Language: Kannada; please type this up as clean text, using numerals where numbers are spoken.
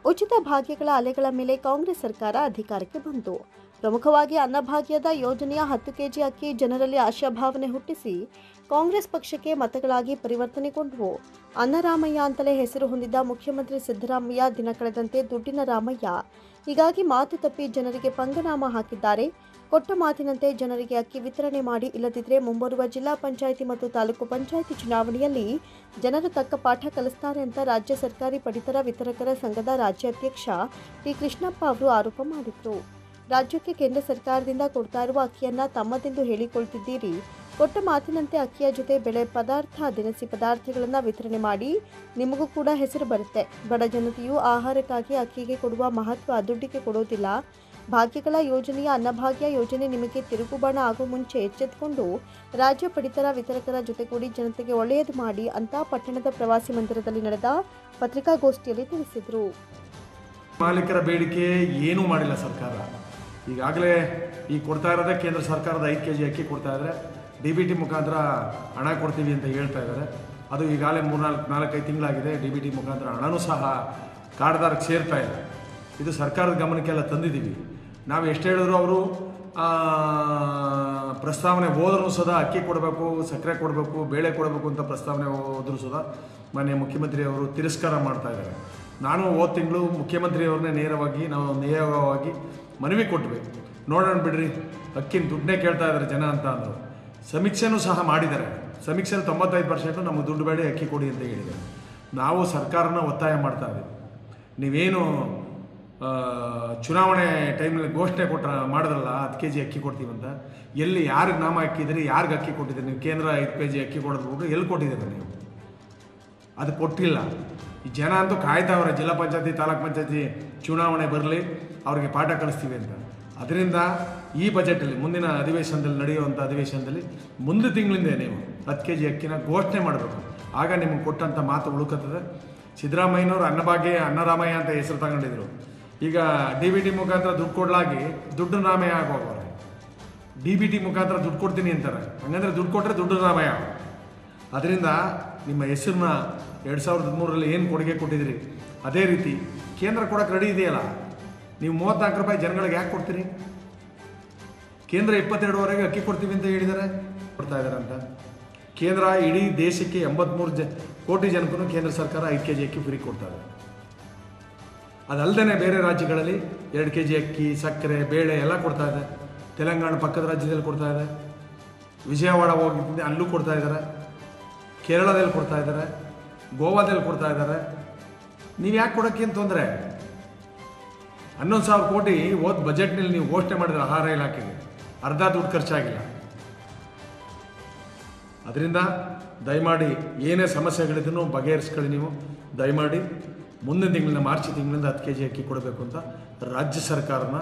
ಉಚಿತ ಭಾಗ್ಯಗಳ ಅಲೆಗಳ ಮೇಲೆ ಕಾಂಗ್ರೆಸ್ ಸರ್ಕಾರ ಅಧಿಕಾರಕ್ಕೆ ಬಂತು. ಪ್ರಮುಖವಾಗಿ ಅನ್ನಭಾಗ್ಯದ ಯೋಜನೆಯ 10 ಕೆಜಿ ಅಕ್ಕಿ ಜನರಲ್ಲಿ ಆಶಾಭಾವನೆ ಹುಟ್ಟಿಸಿ ಕಾಂಗ್ರೆಸ್ ಪಕ್ಷಕ್ಕೆ ಮತಗಳಾಗಿ ಪರಿವರ್ತನೆಗೊಂಡವು. ಅನ್ನರಾಮಯ್ಯ ಅಂತಲೇ ಹೆಸರು ಹೊಂದಿದ್ದ ಮುಖ್ಯಮಂತ್ರಿ ಸಿದ್ದರಾಮಯ್ಯ ದಿನ ಕಳೆದಂತೆ ದುಡ್ಡಿನ ರಾಮಯ್ಯ. ಹೀಗಾಗಿ ಮಾತು ತಪ್ಪಿ ಜನರಿಗೆ ಪಂಗನಾಮ ಹಾಕಿದ್ದಾರೆ. ಕೊಟ್ಟ ಮಾತಿನಂತೆ ಜನರಿಗೆ ಅಕ್ಕಿ ವಿತರಣೆ ಮಾಡಿ, ಇಲ್ಲದಿದ್ದರೆ ಮುಂಬರುವ ಜಿಲ್ಲಾ ಪಂಚಾಯಿತಿ ಮತ್ತು ತಾಲೂಕು ಪಂಚಾಯಿತಿ ಚುನಾವಣೆಯಲ್ಲಿ ಜನರು ತಕ್ಕ ಪಾಠ ಕಲಿಸ್ತಾರೆ ಅಂತ ರಾಜ್ಯ ಸರ್ಕಾರಿ ಪಡಿತರ ವಿತರಕರ ಸಂಘದ ರಾಜ್ಯಾಧ್ಯಕ್ಷ ಟಿ ಕೃಷ್ಣಪ್ಪ ಅವರು ಆರೋಪ ಮಾಡಿದರು. ರಾಜ್ಯಕ್ಕೆ ಕೇಂದ್ರ ಸರ್ಕಾರದಿಂದ ಕೊಡ್ತಾ ಇರುವ ಅಕ್ಕಿಯನ್ನು ತಮ್ಮದೆಂದು ಹೇಳಿಕೊಳ್ತಿದ್ದೀರಿ. ಕೊಟ್ಟ ಮಾತಿನಂತೆ ಅಕ್ಕಿಯ ಜೊತೆ ಬೆಳೆ ಪದಾರ್ಥ, ದಿನಸಿ ಪದಾರ್ಥಗಳನ್ನು ವಿತರಣೆ ಮಾಡಿ, ನಿಮಗೂ ಕೂಡ ಹೆಸರು ಬರುತ್ತೆ. ಬಡ ಜನತೆಯು ಆಹಾರಕ್ಕಾಗಿ ಅಕ್ಕಿಗೆ ಕೊಡುವ ಮಹತ್ವ ದುಡ್ಡಿಗೆ ಕೊಡೋದಿಲ್ಲ. ಭಾಗ್ಯಗಳ ಯೋಜನೆಯ ಅನ್ನಭಾಗ್ಯ ಯೋಜನೆ ನಿಮಗೆ ತಿರುಗುಬಾಣ ಆಗೋ ಮುಂಚೆ ಎಚ್ಚೆತ್ತುಕೊಂಡು ರಾಜ್ಯ ಪಡಿತರ ವಿತರಕರ ಜೊತೆಗೂಡಿ ಜನತೆಗೆ ಒಳ್ಳೆಯದು ಮಾಡಿ ಅಂತ ಪಟ್ಟಣದ ಪ್ರವಾಸಿ ಮಂದಿರದಲ್ಲಿ ನಡೆದ ಪತ್ರಿಕಾಗೋಷ್ಠಿಯಲ್ಲಿ ತಿಳಿಸಿದರು. ಮಾಲೀಕರ ಬೇಡಿಕೆ ಏನೂ ಮಾಡಿಲ್ಲ ಸರ್ಕಾರ. ಈಗಾಗಲೇ ಈ ಕೊಡ್ತಾ ಇರೋದೇ ಕೇಂದ್ರ ಸರ್ಕಾರದ 5 ಕೆಜಿ ಅಕ್ಕಿ ಕೊಡ್ತಾ ಇದ್ದಾರೆ. DBT ಮುಖಾಂತರ ಹಣ ಕೊಡ್ತೀವಿ ಅಂತ ಹೇಳ್ತಾ ಇದ್ದಾರೆ. ಅದು ಈಗಾಗಲೇ 4-5 ತಿಂಗಳಾಗಿದೆ. DBT ಮುಖಾಂತರ ಹಣನೂ ಸಹ ಕಾರ್ಡ್ದಾರಕ್ಕೆ ಸೇರ್ತಾ ಇದೆ. ಇದು ಸರ್ಕಾರದ ಗಮನಕ್ಕೆಲ್ಲ ತಂದಿದ್ದೀವಿ. ನಾವು ಎಷ್ಟು ಹೇಳಿದ್ರು ಅವರು ಪ್ರಸ್ತಾವನೆ ಹೋದ್ರೂ ಸದಾ ಅಕ್ಕಿ ಕೊಡಬೇಕು, ಸಕ್ಕರೆ ಕೊಡಬೇಕು, ಬೇಳೆ ಕೊಡಬೇಕು ಅಂತ ಪ್ರಸ್ತಾವನೆ ಹೋದ್ರೂ ಸದಾ ಮಾನ್ಯ ಮುಖ್ಯಮಂತ್ರಿಯವರು ತಿರಸ್ಕಾರ ಮಾಡ್ತಾ ಇದ್ದಾರೆ. ನಾನು ಹೋದ ತಿಂಗಳು ಮುಖ್ಯಮಂತ್ರಿಯವ್ರನ್ನೇ ನೇರವಾಗಿ ಮನವಿ ಕೊಟ್ವಿ. ನೋಡೋಣ ಬಿಡ್ರಿ, ಅಕ್ಕಿನ ದುಡ್ಡನ್ನೇ ಕೇಳ್ತಾ ಇದ್ದಾರೆ ಜನ ಅಂತ ಅಂದರು. ಸಮೀಕ್ಷೆನೂ ಸಹ ಮಾಡಿದ್ದಾರೆ. ಸಮೀಕ್ಷೆಯಲ್ಲಿ 95% ನಮಗೆ ದುಡ್ಡು ಬೇಡ, ಅಕ್ಕಿ ಕೊಡಿ ಅಂತ ಹೇಳಿದ್ದಾರೆ. ನಾವು ಸರ್ಕಾರನ ಒತ್ತಾಯ ಮಾಡ್ತಾ ಇದ್ದೀವಿ. ನೀವೇನು ಚುನಾವಣೆ ಟೈಮಲ್ಲಿ ಘೋಷಣೆ ಮಾಡಿದ್ರಲ್ಲ 10 ಕೆಜಿ ಅಕ್ಕಿ ಕೊಡ್ತೀವಂತ, ಎಲ್ಲಿ ಯಾರಿಗೆ ನಾಮ ಹಾಕಿದ್ರಿ, ಯಾರಿಗೆ ಅಕ್ಕಿ ಕೊಟ್ಟಿದ್ದೀರಿ? ನೀವು ಕೇಂದ್ರ 5 ಕೆಜಿ ಅಕ್ಕಿ ಕೊಡೋದು ಎಲ್ಲಿ ಕೊಟ್ಟಿದ್ದೀರಿ? ನೀವು ಅದು ಕೊಟ್ಟಿಲ್ಲ. ಈ ಜನ ಅಂತೂ ಕಾಯ್ತಾವ್ರೆ, ಜಿಲ್ಲಾ ಪಂಚಾಯತಿ ತಾಲೂಕು ಪಂಚಾಯತಿ ಚುನಾವಣೆ ಬರಲಿ, ಅವ್ರಿಗೆ ಪಾಠ ಕಲಿಸ್ತೀವಿ ಅಂತ. ಅದರಿಂದ ಈ ಬಜೆಟಲ್ಲಿ, ಮುಂದಿನ ಅಧಿವೇಶನದಲ್ಲಿ, ನಡೆಯುವಂಥ ಅಧಿವೇಶನದಲ್ಲಿ ಮುಂದೆ ತಿಂಗಳಿಂದ ನೀವು 10 ಕೆಜಿ ಅಕ್ಕಿನ ಘೋಷಣೆ ಮಾಡಬೇಕು. ಆಗ ನಿಮಗೆ ಕೊಟ್ಟಂಥ ಮಾತು ಉಳುಕತ್ತದೆ. ಸಿದ್ದರಾಮಯ್ಯನವರು ಅನ್ನರಾಮಯ್ಯ ಅಂತ ಹೆಸರು ತಗೊಂಡಿದ್ರು. ಈಗ DBT ಮುಖಾಂತರ ದುಡ್ಡು ಕೊಡಲಾಗಿ ದುಡ್ಡು ರಾಮಯ್ಯ ಆಗೋಗ್ತಾರೆ. DBT ಮುಖಾಂತರ ದುಡ್ಡು ಕೊಡ್ತೀನಿ ಅಂತಾರೆ. ಹಂಗಂದ್ರೆ ದುಡ್ಡು ಕೊಟ್ಟರೆ ದುಡ್ಡು ರಾಮಯ್ಯ. ಅದರಿಂದ ನಿಮ್ಮ ಹೆಸರನ್ನ 2003ರಲ್ಲಿ ಏನು ಕೊಡುಗೆ ಕೊಟ್ಟಿದ್ದೀರಿ ಅದೇ ರೀತಿ ಕೇಂದ್ರ ಕೊಡೋಕೆ ರೆಡಿ ಇದೆಯಲ್ಲ. ನೀವು 34 ರೂಪಾಯಿ ಜನಗಳಿಗೆ ಯಾಕೆ ಕೊಡ್ತೀರಿ? ಕೇಂದ್ರ 22ವರೆಗೆ ಅಕ್ಕಿ ಕೊಡ್ತೀವಿ ಅಂತ ಹೇಳಿದ್ದಾರೆ, ಕೊಡ್ತಾ ಇದ್ದಾರೆ ಅಂತ. ಕೇಂದ್ರ ಇಡೀ ದೇಶಕ್ಕೆ 83 ಕೋಟಿ ಜನಕ್ಕೂ ಕೇಂದ್ರ ಸರ್ಕಾರ 5 ಕೆಜಿ ಅಕ್ಕಿ ಫ್ರೀ ಕೊಡ್ತಾ ಇದೆ. ಅದಲ್ಲದೆ ಬೇರೆ ರಾಜ್ಯಗಳಲ್ಲಿ 2 ಕೆಜಿ ಅಕ್ಕಿ, ಸಕ್ಕರೆ, ಬೇಳೆ ಎಲ್ಲ ಕೊಡ್ತಾ ಇದೆ. ತೆಲಂಗಾಣ ಪಕ್ಕದ ರಾಜ್ಯದಲ್ಲಿ ಕೊಡ್ತಾ ಇದೆ. ವಿಜಯವಾಡ ಹೋಗಿದ್ದೆ ಅಲ್ಲೂ ಕೊಡ್ತಾ ಇದ್ದಾರೆ. ಕೇರಳದಲ್ಲಿ ಕೊಡ್ತಾ ಇದ್ದಾರೆ. ಗೋವಾದಲ್ಲಿ ಕೊಡ್ತಾ ಇದ್ದಾರೆ. ನೀವು ಯಾಕೆ ಕೊಡೋಕ್ಕೆ ತೊಂದರೆ? 11,000 ಕೋಟಿ ಹೋದ ಬಜೆಟ್ನಲ್ಲಿ ನೀವು ಘೋಷಣೆ ಮಾಡಿದ್ರೆ ಆಹಾರ ಇಲಾಖೆಗೆ ಅರ್ಧ ದುಡ್ಡು ಖರ್ಚಾಗಿಲ್ಲ. ಅದರಿಂದ ದಯಮಾಡಿ ಏನೇ ಸಮಸ್ಯೆಗಳಿದ್ರೂ ಬಗೆಹರಿಸ್ಕೊಳ್ಳಿ. ನೀವು ದಯಮಾಡಿ ಮುಂದಿನ ತಿಂಗಳಿಂದ, ಮಾರ್ಚ್ ತಿಂಗಳಿಂದ 10 ಕೆಜಿ ಅಕ್ಕಿ ಕೊಡಬೇಕು ಅಂತ ರಾಜ್ಯ ಸರ್ಕಾರನ